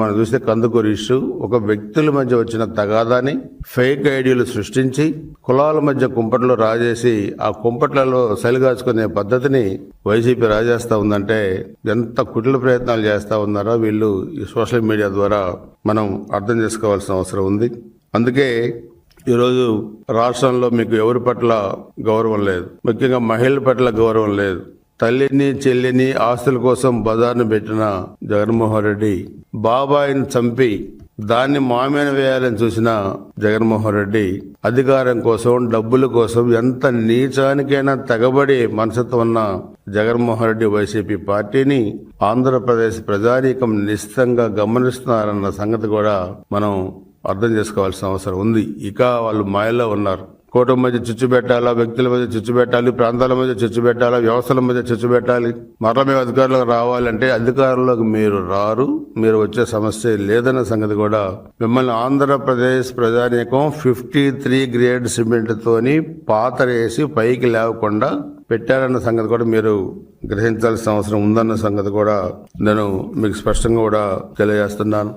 మనం చూస్తే కందుకూరు ఇష్యూ ఒక వ్యక్తుల మధ్య వచ్చిన తగాదాని ఫేక్ ఐడియాలు సృష్టించి కులాల మధ్య కుంపట్లో రాజేసి ఆ కుంపట్లలో సలిగాచుకునే పద్ధతిని వైసీపీ రాజేస్తా ఉందంటే ఎంత కుటిల ప్రయత్నాలు చేస్తా ఉన్నారో వీళ్ళు ఈ సోషల్ మీడియా ద్వారా మనం అర్థం చేసుకోవాల్సిన అవసరం ఉంది. అందుకే ఈరోజు రాష్ట్రంలో మీకు ఎవరి పట్ల గౌరవం లేదు, ముఖ్యంగా మహిళల పట్ల గౌరవం లేదు. తల్లిని చెల్లిని ఆస్తుల కోసం బజార్ను పెట్టిన జగన్మోహన్ రెడ్డి, బాబాయిని చంపి దాన్ని మామేన వేయాలని చూసిన జగన్మోహన్ రెడ్డి, అధికారం కోసం డబ్బుల కోసం ఎంత నీచానికైనా తెగబడి మనసుతో ఉన్న జగన్మోహన్ రెడ్డి వైసీపీ పార్టీని ఆంధ్రప్రదేశ్ ప్రజానీకం నిశ్చితంగా గమనిస్తున్నారన్న సంగతి కూడా మనం అర్థం చేసుకోవాల్సిన అవసరం ఉంది. ఇక వాళ్ళు మాయలో ఉన్నారు. కుటుంబం మధ్య చిచ్చు పెట్టాలా, వ్యక్తుల మధ్య చిచ్చు పెట్టాలి, ప్రాంతాల మధ్య చిచ్చు పెట్టాలా, వ్యవస్థల మధ్య చిచ్చు పెట్టాలి. మరలా మేము అధికారంలోకి రావాలంటే అధికారంలోకి మీరు రారు, మీరు వచ్చే సమస్య లేదన్న సంగతి కూడా మిమ్మల్ని ఆంధ్రప్రదేశ్ ప్రజానీకం 53 గ్రేడ్ సిమెంట్ తోని పాతరేసి పైకి లేవకుండా పెట్టారన్న సంగతి కూడా మీరు గ్రహించాల్సిన అవసరం ఉందన్న సంగతి కూడా నేను మీకు స్పష్టంగా కూడా తెలియజేస్తున్నాను.